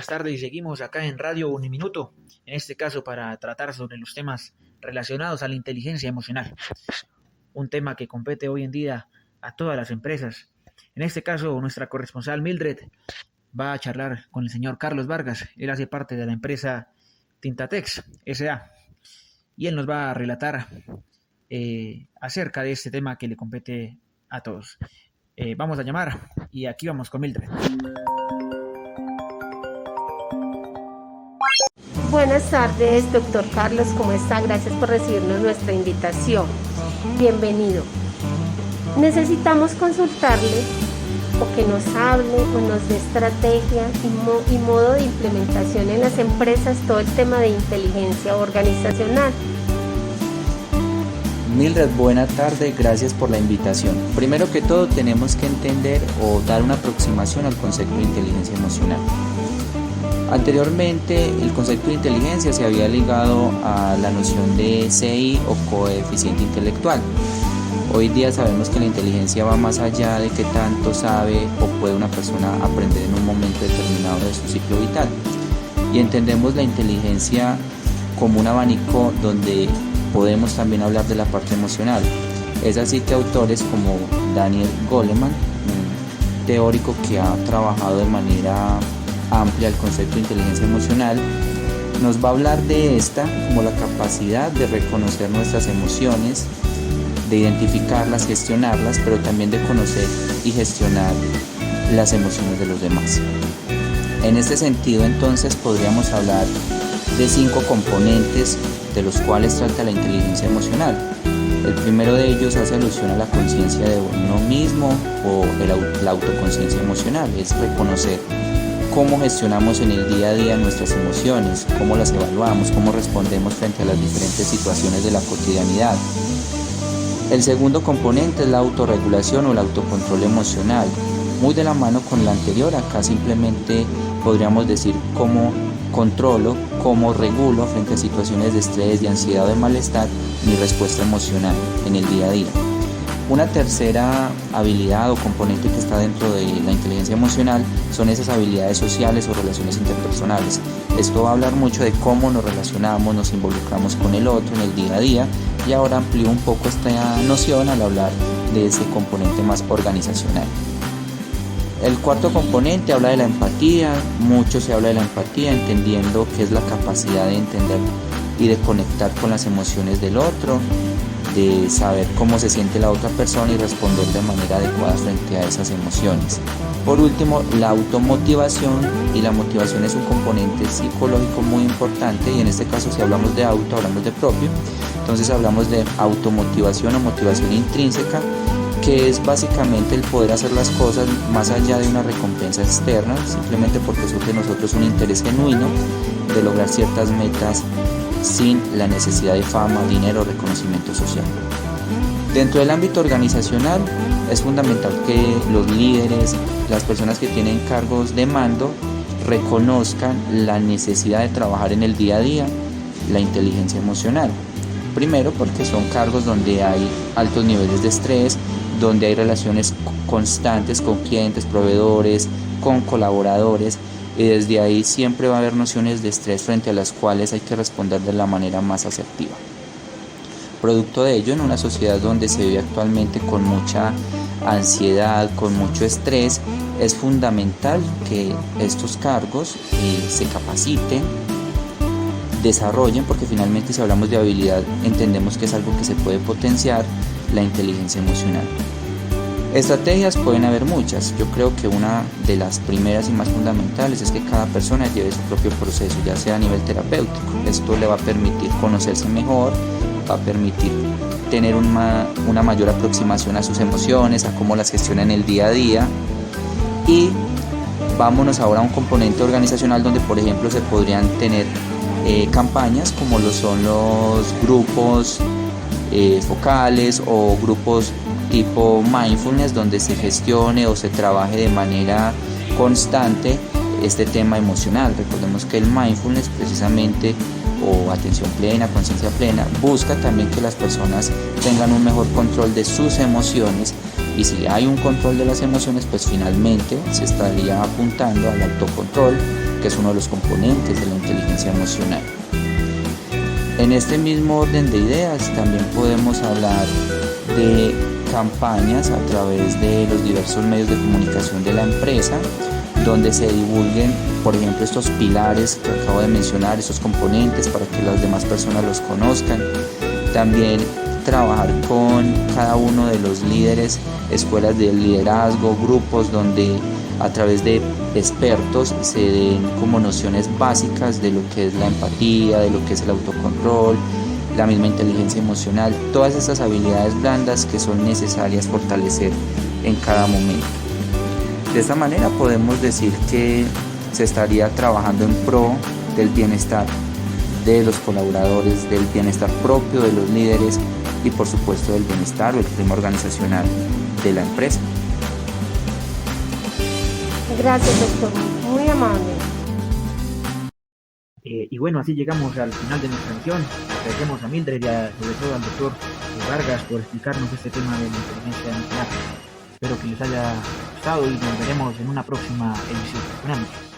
buenas tardes y seguimos acá en Radio Uniminuto, en este caso para tratar sobre los temas relacionados a la inteligencia emocional, un tema que compete hoy en día a todas las empresas. En este caso, nuestra corresponsal Mildred va a charlar con el señor Carlos Vargas. Él hace parte de la empresa Tintatex S.A. y él nos va a relatar acerca de este tema que le compete a todos. Vamos a llamar y aquí vamos con Mildred. Buenas tardes, doctor Carlos, ¿cómo está? Gracias por recibirnos nuestra invitación. Bienvenido. Necesitamos consultarle o que nos hable o nos dé estrategia y modo de implementación en las empresas todo el tema de inteligencia organizacional. Mildred, buena tarde, gracias por la invitación. Primero que todo tenemos que entender o dar una aproximación al concepto de inteligencia emocional. Anteriormente el concepto de inteligencia se había ligado a la noción de CI o coeficiente intelectual. Hoy día sabemos que la inteligencia va más allá de qué tanto sabe o puede una persona aprender en un momento determinado de su ciclo vital. Y entendemos la inteligencia como un abanico donde podemos también hablar de la parte emocional. Es así que autores como Daniel Goleman, un teórico que ha trabajado de manera amplia el concepto de inteligencia emocional, nos va a hablar de esta como la capacidad de reconocer nuestras emociones, de identificarlas, gestionarlas, pero también de conocer y gestionar las emociones de los demás. En este sentido, entonces, podríamos hablar de 5 componentes de los cuales trata la inteligencia emocional. El primero de ellos hace alusión a la conciencia de uno mismo o la autoconciencia emocional, es reconocer cómo gestionamos en el día a día nuestras emociones, cómo las evaluamos, cómo respondemos frente a las diferentes situaciones de la cotidianidad. El segundo componente es la autorregulación o el autocontrol emocional. Muy de la mano con la anterior, acá simplemente podríamos decir cómo controlo, cómo regulo frente a situaciones de estrés, de ansiedad o de malestar mi respuesta emocional en el día a día. Una tercera habilidad o componente que está dentro de la inteligencia emocional son esas habilidades sociales o relaciones interpersonales. Esto va a hablar mucho de cómo nos relacionamos, nos involucramos con el otro en el día a día, y ahora amplío un poco esta noción al hablar de ese componente más organizacional. El cuarto componente habla de la empatía. Mucho se habla de la empatía, entendiendo que es la capacidad de entender y de conectar con las emociones del otro, de saber cómo se siente la otra persona y responder de manera adecuada frente a esas emociones. Por último, la automotivación, y la motivación es un componente psicológico muy importante, y en este caso si hablamos de auto, hablamos de propio. Entonces hablamos de automotivación o motivación intrínseca, que es básicamente el poder hacer las cosas más allá de una recompensa externa, simplemente porque surge en nosotros un interés genuino de lograr ciertas metas sin la necesidad de fama, dinero o reconocimiento social. Dentro del ámbito organizacional es fundamental que los líderes, las personas que tienen cargos de mando, reconozcan la necesidad de trabajar en el día a día la inteligencia emocional. Primero, porque son cargos donde hay altos niveles de estrés, donde hay relaciones constantes con clientes, proveedores, con colaboradores, y desde ahí siempre va a haber nociones de estrés frente a las cuales hay que responder de la manera más asertiva. Producto de ello, en una sociedad donde se vive actualmente con mucha ansiedad, con mucho estrés, es fundamental que estos cargos se capaciten, desarrollen, porque finalmente si hablamos de habilidad entendemos que es algo que se puede potenciar, la inteligencia emocional. Estrategias pueden haber muchas. Yo creo que una de las primeras y más fundamentales es que cada persona lleve su propio proceso, ya sea a nivel terapéutico. Esto le va a permitir conocerse mejor, va a permitir tener una mayor aproximación a sus emociones, a cómo las gestiona en el día a día. Y vámonos ahora a un componente organizacional donde, por ejemplo, se podrían tener campañas como lo son los grupos focales o grupos tipo mindfulness, donde se gestione o se trabaje de manera constante este tema emocional. Recordemos que el mindfulness precisamente, o atención plena, conciencia plena, busca también que las personas tengan un mejor control de sus emociones, y si hay un control de las emociones, pues finalmente se estaría apuntando al autocontrol que es uno de los componentes de la inteligencia emocional. En este mismo orden de ideas también podemos hablar de campañas a través de los diversos medios de comunicación de la empresa, donde se divulguen, por ejemplo, estos pilares que acabo de mencionar, estos componentes para que las demás personas los conozcan. También trabajar con cada uno de los líderes, escuelas de liderazgo, grupos donde a través de expertos se den como nociones básicas de lo que es la empatía, de lo que es el autocontrol, la misma inteligencia emocional, todas estas habilidades blandas que son necesarias fortalecer en cada momento. De esta manera podemos decir que se estaría trabajando en pro del bienestar de los colaboradores, del bienestar propio de los líderes y por supuesto del bienestar o el clima organizacional de la empresa. Gracias, doctor, muy amable. Y bueno, así llegamos al final de nuestra misión. Agradecemos a Mildred y sobre todo al doctor Vargas por explicarnos este tema de la inteligencia emocional. Espero que les haya gustado y nos veremos en una próxima edición. Buenas noches.